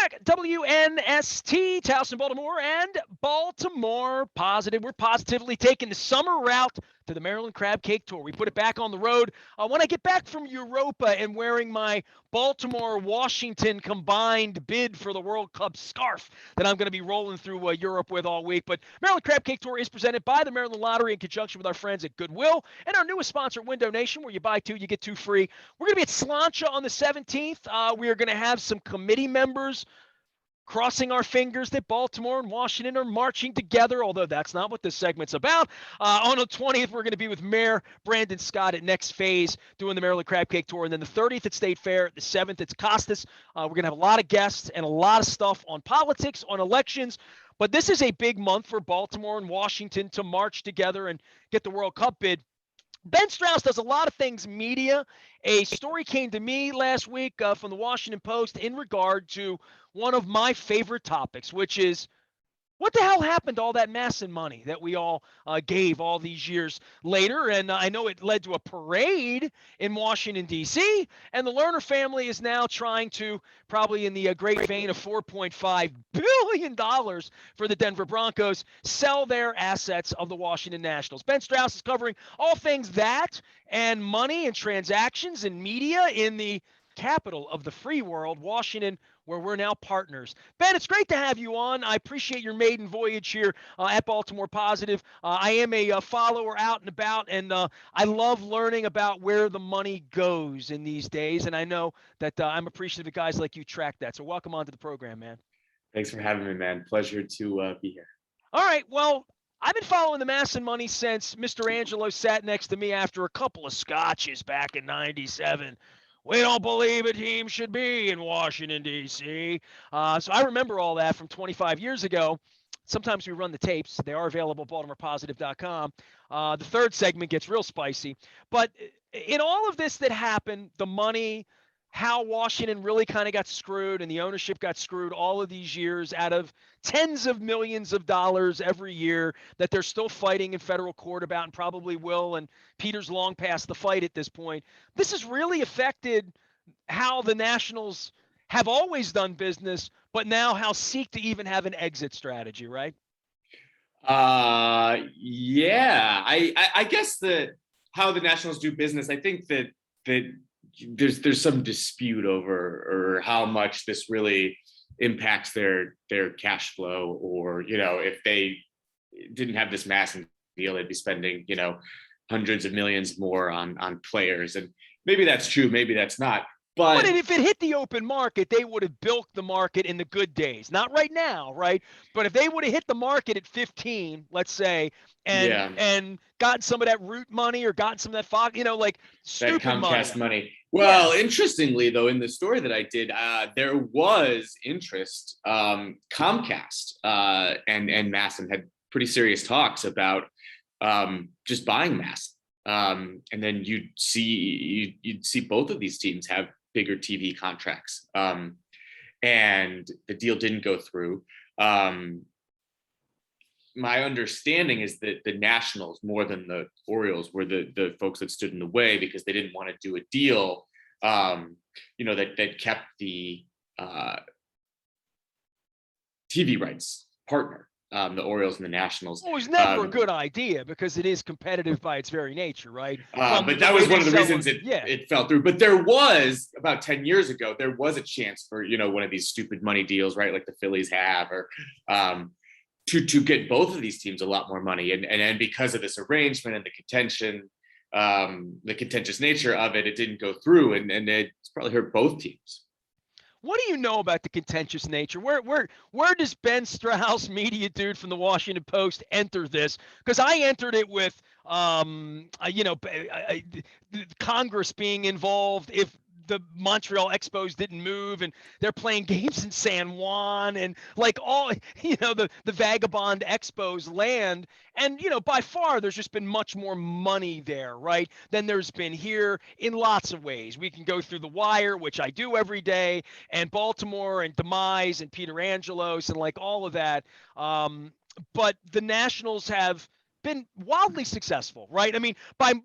back. WNST, Towson, Baltimore, and Baltimore Positive. We're positively taking the summer route to the Maryland Crab Cake Tour. We put it back on the road. When I get back from Europa and wearing my Baltimore-Washington combined bid for the World Cup scarf that I'm going to be rolling through Europe with all week. But Maryland Crab Cake Tour is presented by the Maryland Lottery in conjunction with our friends at Goodwill and our newest sponsor, Window Nation, where you buy two, you get two free. We're going to be at Slancha on the 17th. We are going to have some committee members crossing our fingers that Baltimore and Washington are marching together, although that's not what this segment's about. On the 20th, we're going to be with Mayor Brandon Scott at Next Phase doing the Maryland Crab Cake Tour. And then the 30th at State Fair, the 7th it's Costas. We're going to have a lot of guests and a lot of stuff on politics, on elections. But this is a big month for Baltimore and Washington to march together and get the World Cup bid. Ben Strauss does a lot of things media. A story came to me last week from the Washington Post in regard to one of my favorite topics, which is what the hell happened to all that MASN money that we all gave all these years later? And I know it led to a parade in Washington, D.C., and the Lerner family is now trying to, probably in the great vein of $4.5 billion for the Denver Broncos, sell their assets of the Washington Nationals. Ben Strauss is covering all things that and money and transactions and media in the capital of the free world, Washington, where we're now partners. Ben, it's great to have you on. I appreciate your maiden voyage here at Baltimore Positive. I am a follower out and about, and I love learning about where the money goes in these days, and I know that I'm appreciative of guys like you track that. So welcome onto the program, man. Thanks for having me, man. Pleasure to be here. All right, well, I've been following the MASN money since Mr. Angelos sat next to me after a couple of scotches back in '97. We don't believe a team should be in Washington, D.C. So I remember all that from 25 years ago. Sometimes we run the tapes. They are available at BaltimorePositive.com. The third segment gets real spicy. But in all of this that happened, the money, how Washington really kind of got screwed and the ownership got screwed all of these years out of tens of millions of dollars every year that they're still fighting in federal court about and probably will. And Peter's long past the fight at this point. This has really affected how the Nationals have always done business, but now how seek to even have an exit strategy, right? Yeah, I guess that how the Nationals do business, I think that there's some dispute over or how much this really impacts their cash flow, or if they didn't have this MASN deal, they'd be spending hundreds of millions more on players, and maybe that's true, maybe that's not. But if it hit the open market, they would have bilked the market in the good days. Not right now, right? But if they would have hit the market at 15, let's say, and gotten some of that root money or gotten some of that Fox, like stupid that Comcast money. Well, interestingly, though, in the story that I did, there was interest. Comcast and MASN had pretty serious talks about just buying MASN. And then you'd see both of these teams have bigger TV contracts, and the deal didn't go through. My understanding is that the Nationals, more than the Orioles, were the folks that stood in the way because they didn't want to do a deal, that kept the TV rights partner. The Orioles and the Nationals. Well, it was never a good idea because it is competitive by its very nature, right? But that was one of the reasons it fell through. But there was, about 10 years ago, there was a chance for, one of these stupid money deals, right? Like the Phillies have, or to get both of these teams a lot more money. And because of this arrangement and the contention, the contentious nature of it, it didn't go through. And it's probably hurt both teams. What do you know about the contentious nature? Where does Ben Strauss, media dude from the Washington Post, enter this? Because I entered it with, Congress being involved if the Montreal Expos didn't move, and they're playing games in San Juan, and like all, the vagabond Expos land. And, by far, there's just been much more money there, right, than there's been here in lots of ways. We can go through The Wire, which I do every day, and Baltimore and Demise and Peter Angelos and like all of that. But the Nationals have been wildly successful, right? I mean,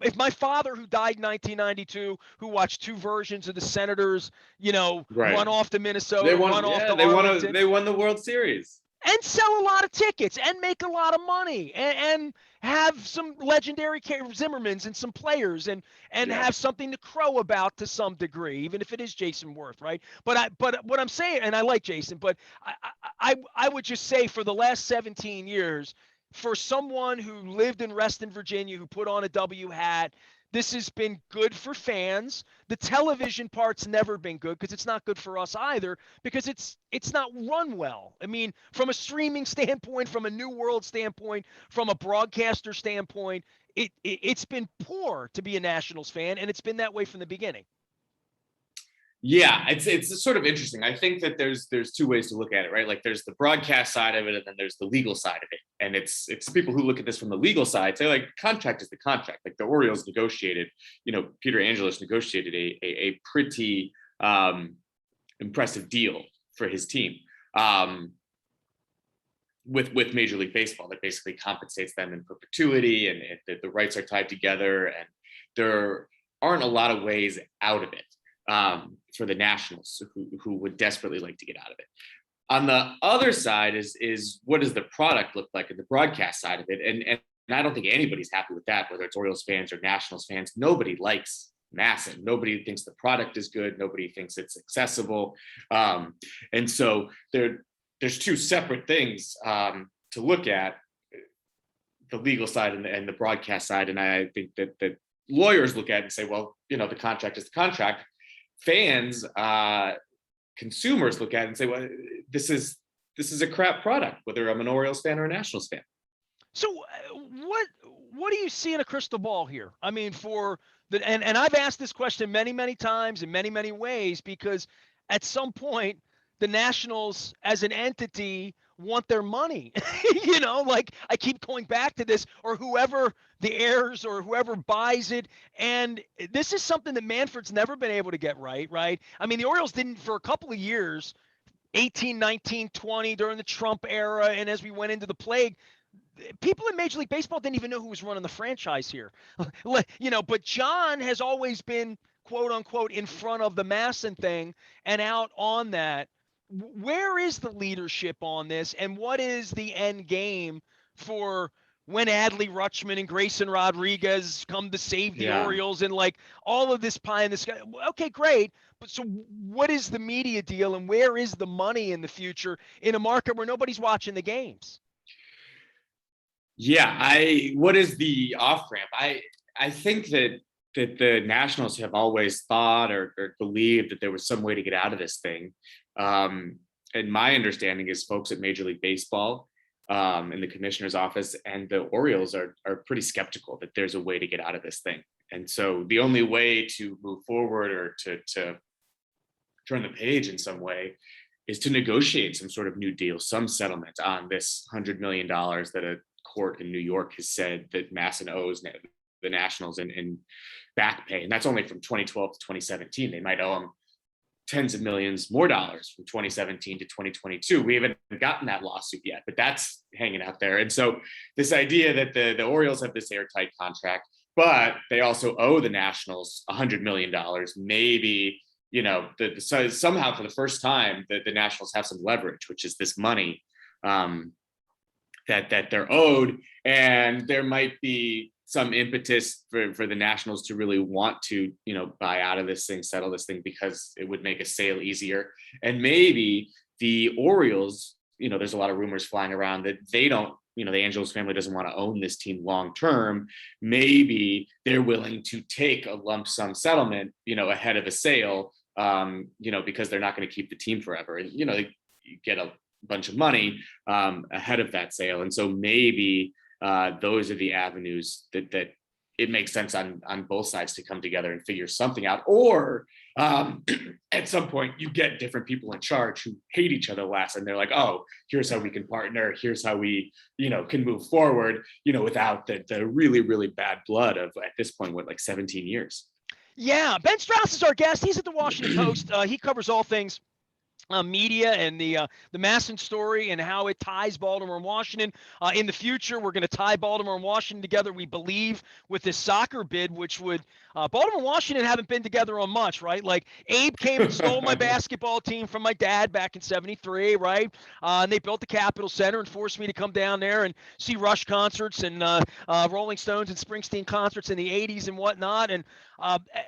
if my father, who died in 1992, who watched two versions of the Senators, Right. run off to They Minnesota, won. run off Yeah, to Arlington, they won the World Series. and sell a lot of tickets and make a lot of money and have some legendary Zimmermans and some players and Yeah. have something to crow about to some degree, even if it is Jason Worth, right? But what I'm saying, and I like Jason, but I would just say for the last 17 years, for someone who lived in Reston, Virginia, who put on a W hat, this has been good for fans. The television part's never been good because it's not good for us either, because it's not run well. I mean, from a streaming standpoint, from a new world standpoint, from a broadcaster standpoint, it's been poor to be a Nationals fan, and it's been that way from the beginning. Yeah, it's sort of interesting. I think that there's two ways to look at it, right? Like there's the broadcast side of it, and then there's the legal side of it. And it's people who look at this from the legal side say, like, contract is the contract. Like the Orioles negotiated, Peter Angelos negotiated a pretty impressive deal for his team with Major League Baseball that basically compensates them in perpetuity, and the rights are tied together, and there aren't a lot of ways out of it. For the Nationals who would desperately like to get out of it. On the other side is what does the product look like in the broadcast side of it? And I don't think anybody's happy with that, whether it's Orioles fans or Nationals fans. Nobody likes MASN. Nobody thinks the product is good. Nobody thinks it's accessible. And so there's two separate things to look at, the legal side and the broadcast side. And I think that lawyers look at it and say, well, the contract is the contract. Fans, consumers look at it and say, well, this is a crap product, whether I'm an Orioles fan or a Nationals fan. So what do you see in a crystal ball here? I mean, and I've asked this question many, many times in many, many ways, because at some point the Nationals as an entity want their money. Like I keep going back to this, or whoever the heirs or whoever buys it. And this is something that Manfred's never been able to get right. I mean, the Orioles didn't for a couple of years, 18, 19, 20 during the Trump era. And as we went into the plague, people in Major League Baseball didn't even know who was running the franchise here. But John has always been, quote unquote, in front of the MASN thing and out on that. Where is the leadership on this, and what is the end game for when Adley Rutschman and Grayson Rodriguez come to save the Orioles and like all of this pie in the sky? Okay, great. But so what is the media deal, and where is the money in the future in a market where nobody's watching the games? Yeah, what is the off ramp? I think that the Nationals have always thought or believed that there was some way to get out of this thing. And my understanding is folks at Major League Baseball, in the commissioner's office, and the Orioles are pretty skeptical that there's a way to get out of this thing. And so the only way to move forward or to turn the page in some way is to negotiate some sort of new deal, some settlement on this $100 million that a court in New York has said that MASN owes the Nationals in back pay. And that's only from 2012 to 2017. They might owe them tens of millions more dollars from 2017 to 2022. We haven't gotten that lawsuit yet, but that's hanging out there. And so this idea that the Orioles have this airtight contract, but they also owe the Nationals $100 million, maybe, so somehow for the first time the Nationals have some leverage, which is this money that they're owed. And there might be some impetus for the Nationals to really want to, buy out of this thing, settle this thing, because it would make a sale easier. And maybe the Orioles, there's a lot of rumors flying around that they don't, the Angelos family doesn't want to own this team long term. Maybe they're willing to take a lump sum settlement, ahead of a sale, because they're not going to keep the team forever. And, you get a bunch of money ahead of that sale. And so maybe those are the avenues that it makes sense on both sides to come together and figure something out. Or at some point you get different people in charge who hate each other less, and they're like, oh, here's how we can partner. Here's how we, can move forward, without the really, really bad blood of, at this point, like 17 years. Yeah. Ben Strauss is our guest. He's at the Washington Post. He covers all things media and the MASN story and how it ties Baltimore and Washington. In the future, we're going to tie Baltimore and Washington together, we believe, with this soccer bid, which would Baltimore and Washington haven't been together on much, right? Like Abe came and stole my basketball team from my dad back in '73, right? And they built the Capitol Center and forced me to come down there and see Rush concerts and Rolling Stones and Springsteen concerts in the '80s and whatnot. And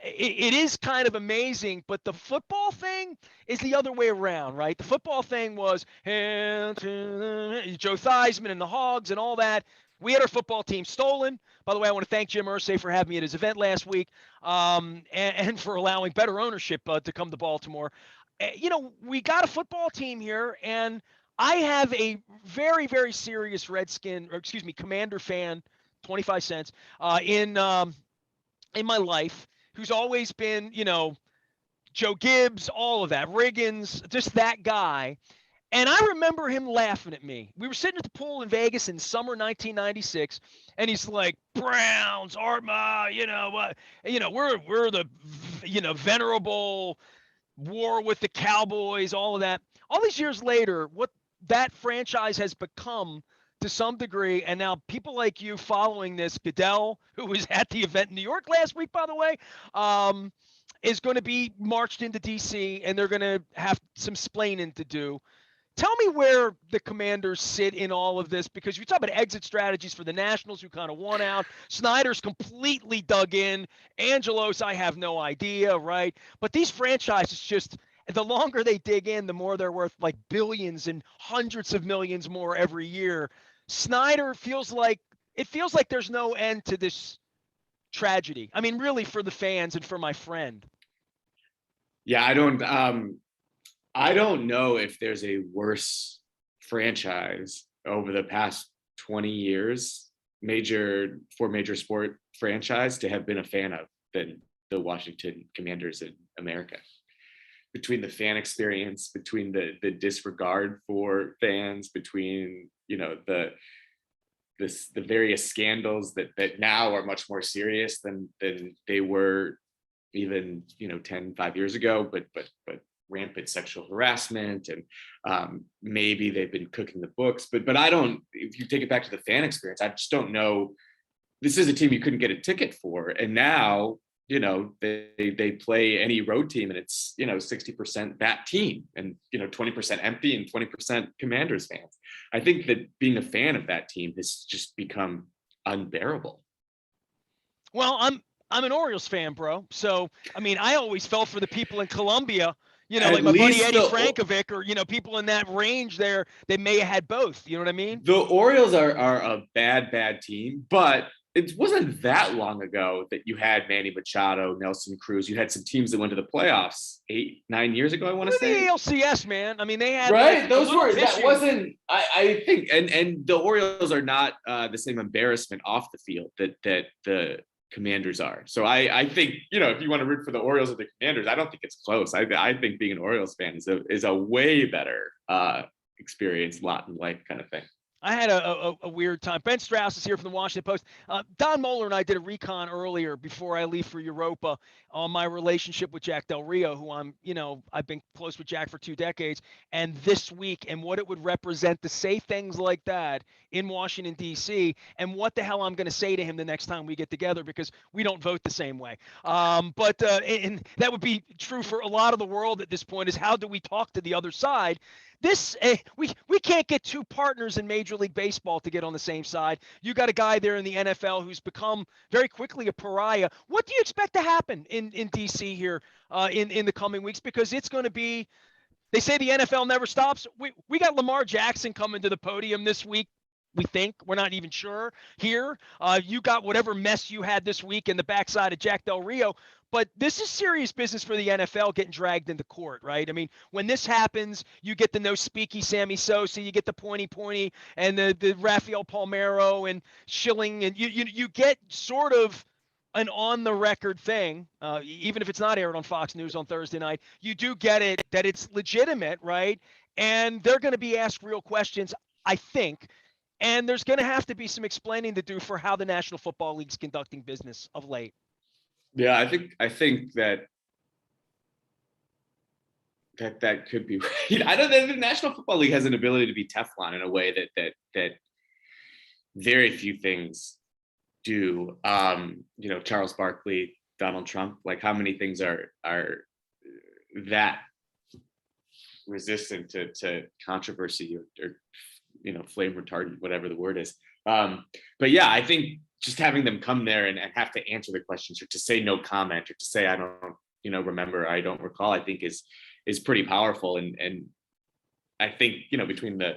it is kind of amazing, but the football thing is the other way around, right? The football thing was Joe Theismann and the Hogs and all that. We had our football team stolen. By the way, I want to thank Jim Irsay for having me at his event last week, and for allowing better ownership to come to Baltimore. We got a football team here, and I have a very, very serious Commander fan, 25 cents, in my life, who's always been, Joe Gibbs, all of that, Riggins, just that guy. And I remember him laughing at me. We were sitting at the pool in Vegas in summer 1996, and he's like, "Browns, Artma, we're the, venerable war with the Cowboys, all of that." All these years later, what that franchise has become to some degree, and now people like you following this, Goodell, who was at the event in New York last week, by the way, is going to be marched into D.C., and they're going to have some splaining to do. Tell me where the Commanders sit in all of this, because you talk about exit strategies for the Nationals, who kind of won out. Snyder's completely dug in. Angelos, I have no idea, right? But these franchises just, the longer they dig in, the more they're worth, like billions and hundreds of millions more every year. Snyder feels like there's no end to this tragedy. I mean, really, for the fans and for my friend. Yeah, I don't know if there's a worse franchise over the past 20 years, major sport franchise, to have been a fan of than the Washington Commanders in America. Between the fan experience, between the disregard for fans, between the various scandals that now are much more serious than they were even 5 years ago, but rampant sexual harassment, and maybe they've been cooking the books, but I don't, if you take it back to the fan experience, I just don't know. This is a team you couldn't get a ticket for, and now they play any road team, and it's 60% that team, and 20% empty, and 20% Commanders fans. I think that being a fan of that team has just become unbearable. Well, I'm an Orioles fan, bro. So I mean, I always felt for the people in Colombia, At like my buddy least Eddie Frankovic, or people in that range there. They may have had both. You know what I mean? The Orioles are a bad team, but it wasn't that long ago that you had Manny Machado, Nelson Cruz. You had some teams that went to the playoffs 8-9 years ago, I want to say. The ALCS, man. I mean, they had right. Those were that wasn't. I think, and the Orioles are not the same embarrassment off the field that the Commanders are. So I think if you want to root for the Orioles or the Commanders, I don't think it's close. I think being an Orioles fan is a way better experience, lot in life kind of thing. I had a weird time. Ben Strauss is here from the Washington Post. Don Moeller and I did a recon earlier before I leave for Europa on my relationship with Jack Del Rio, who I've been close with Jack for 2 decades, and this week, and what it would represent to say things like that in Washington, D.C., and what the hell I'm going to say to him the next time we get together, because we don't vote the same way. But and that would be true for a lot of the world at this point, is how do we talk to the other side? We can't get two partners in Major League Baseball to get on the same side. You got a guy there in the NFL who's become very quickly a pariah. What do you expect to happen in DC here in the coming weeks? Because it's going to be, they say the NFL never stops. We got Lamar Jackson coming to the podium this week. We think, we're not even sure here. You got whatever mess you had this week in the backside of Jack Del Rio. But this is serious business for the NFL getting dragged into court, right? I mean, when this happens, you get the no speaky Sammy Sosa, you get the pointy, and the Rafael Palmeiro and Schilling, and you get sort of an on the record thing, even if it's not aired on Fox News on Thursday night. You do get it that it's legitimate, right? And they're going to be asked real questions, I think. And there's going to have to be some explaining to do for how the National Football League's conducting business of late. Yeah, I think that that could be right. I don't know. The National Football League has an ability to be Teflon in a way that very few things do. Charles Barkley, Donald Trump, like how many things are that resistant to controversy or flame retardant, whatever the word is. But yeah, I think just having them come there and have to answer the questions, or to say no comment, or to say I don't remember, I don't recall, I think is pretty powerful. And I think between the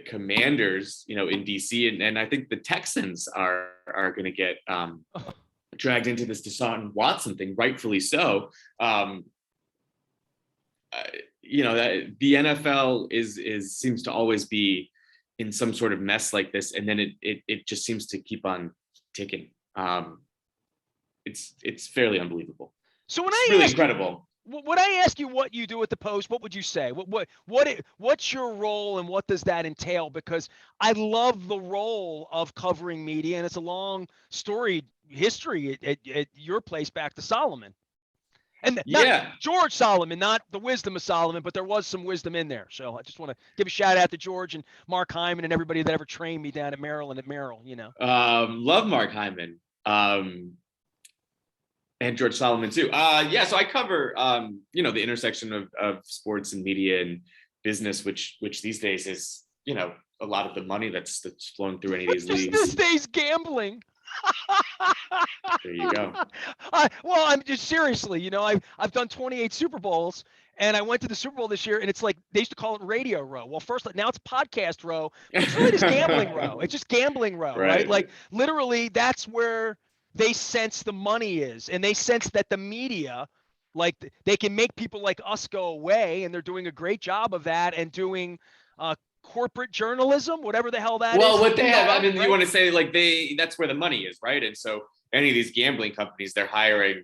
Commanders in DC, and I think the Texans are going to get dragged into this Deshaun Watson thing, rightfully so. That the NFL seems to always be in some sort of mess like this, and then it just seems to keep on ticking. It's fairly unbelievable. So when It's I really ask incredible. when I ask you what you do at the Post, what would you say? What's your role and what does that entail? Because I love the role of covering media, and it's a long storied history at your place back to Solomon. And not Yeah. George Solomon, not the wisdom of Solomon, but there was some wisdom in there. So I just want to give a shout out to George and Mark Hyman and everybody that ever trained me down at Maryland at Merrill, Love Mark Hyman. And George Solomon too. So I cover the intersection of sports and media and business, which these days is a lot of the money that's flowing through any of these leagues. These days gambling. There you go. Well, I'm just seriously, I've done 28 Super Bowls, and I went to the Super Bowl this year, and it's like they used to call it Radio Row. Well, first, now it's Podcast Row. But it's really just Gambling Row. It's just Gambling Row, right? Like literally, that's where they sense the money is, and they sense that the media, like they can make people like us go away, and they're doing a great job of that, and doing corporate journalism, whatever the hell that is. Well, what they have, I mean, right? You want to say like that's where the money is, right? And so any of these gambling companies, they're hiring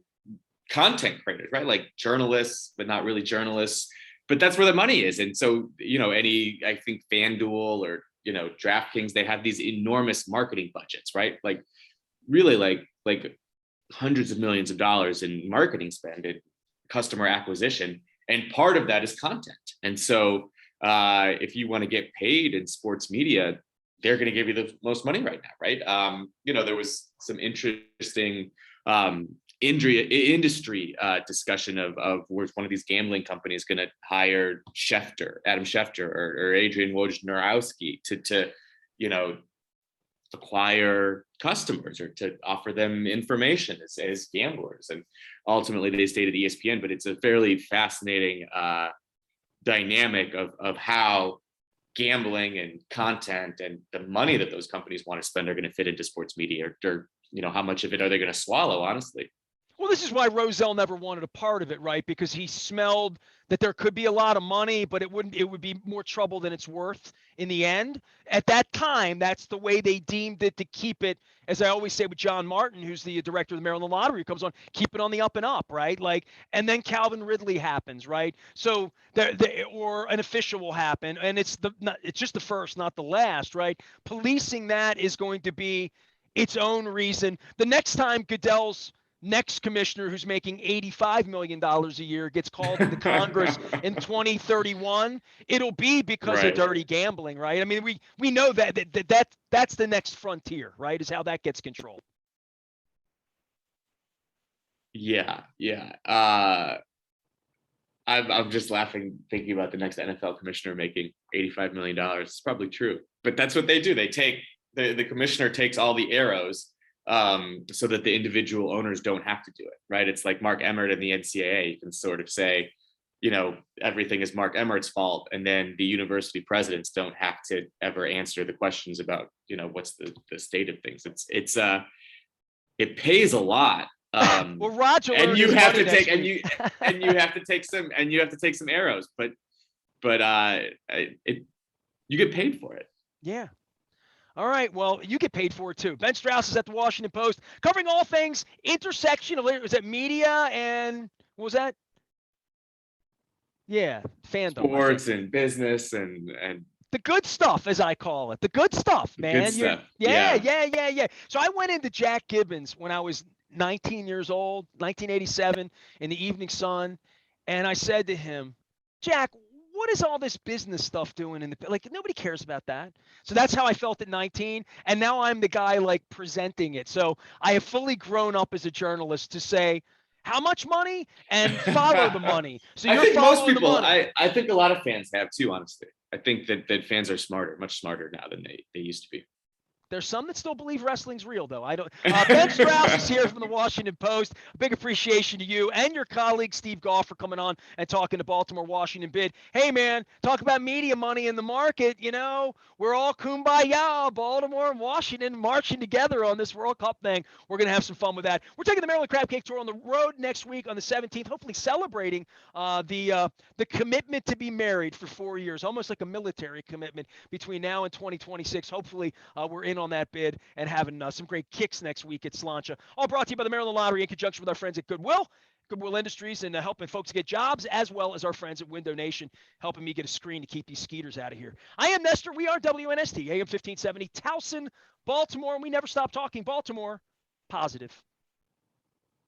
content creators, right? Like journalists, but not really journalists, but that's where the money is. And so, I think FanDuel or, DraftKings, they have these enormous marketing budgets, right? Like really like hundreds of millions of dollars in marketing spend and customer acquisition. And part of that is content. And so if you want to get paid in sports media, they're going to give you the most money right now, right? There was some interesting industry discussion of where's one of these gambling companies going to hire Adam Schefter or Adrian Wojnarowski to acquire customers or to offer them information as gamblers. And ultimately they stayed at ESPN, but it's a fairly fascinating dynamic of how gambling and content and the money that those companies want to spend are going to fit into sports media, or how much of it are they going to swallow, honestly. Well, this is why Rozelle never wanted a part of it, right? Because he smelled that there could be a lot of money, but it would be more trouble than it's worth in the end. At that time, that's the way they deemed it, to keep it, as I always say with John Martin, who's the director of the Maryland Lottery, who comes on, keep it on the up and up, right? Like, and then Calvin Ridley happens, right? So or an official will happen, and it's just the first, not the last, right? Policing that is going to be its own reason. The next time Goodell's next commissioner, who's making $85 million a year, gets called into Congress in 2031, it'll be because of dirty gambling, right? I mean, we know that's the next frontier, right? Is how that gets controlled. Yeah. I'm just laughing thinking about the next NFL commissioner making $85 million. It's probably true, but that's what they do. They take the commissioner takes all the arrows so that the individual owners don't have to do it, right? It's like Mark Emmert and the NCAA. You can sort of say, everything is Mark Emmert's fault, and then the university presidents don't have to ever answer the questions about, what's the state of things. It pays a lot. Well, Roger, and you have to take and you have to take some arrows, but you get paid for it. Yeah. All right. Well, you get paid for it too. Ben Strauss is at the Washington Post, covering all things intersection of, is that media and what was that? Yeah, fandom. Sports and business and the good stuff, as I call it. The good stuff, man. Good stuff. Yeah. So I went into Jack Gibbons when I was 19 years old, 1987, in the Evening Sun, and I said to him, Jack, what is all this business stuff doing in the like? Nobody cares about that. So that's how I felt at 19, and now I'm the guy like presenting it. So I have fully grown up as a journalist to say how much money and follow the money. So I you're think most following the people, money. I think a lot of fans have too, honestly. I think that fans are smarter, much smarter now than they used to be. There's some that still believe wrestling's real, though. I don't. Ben Strauss is here from the Washington Post. A big appreciation to you and your colleague Steve Goff for coming on and talking to Baltimore Washington bid. Hey, man, talk about media money in the market. You know, we're all kumbaya, Baltimore and Washington marching together on this World Cup thing. We're gonna have some fun with that. We're taking the Maryland Crab Cake Tour on the road next week on the 17th. Hopefully, celebrating the commitment to be married for 4 years, almost like a military commitment between now and 2026. Hopefully, we're in on that bid and having some great kicks next week at Slancha. All brought to you by the Maryland Lottery in conjunction with our friends at Goodwill Industries, and helping folks get jobs, as well as our friends at Window Nation, helping me get a screen to keep these skeeters out of here. I am Nestor. We are WNST, AM 1570, Towson, Baltimore, and we never stop talking Baltimore positive.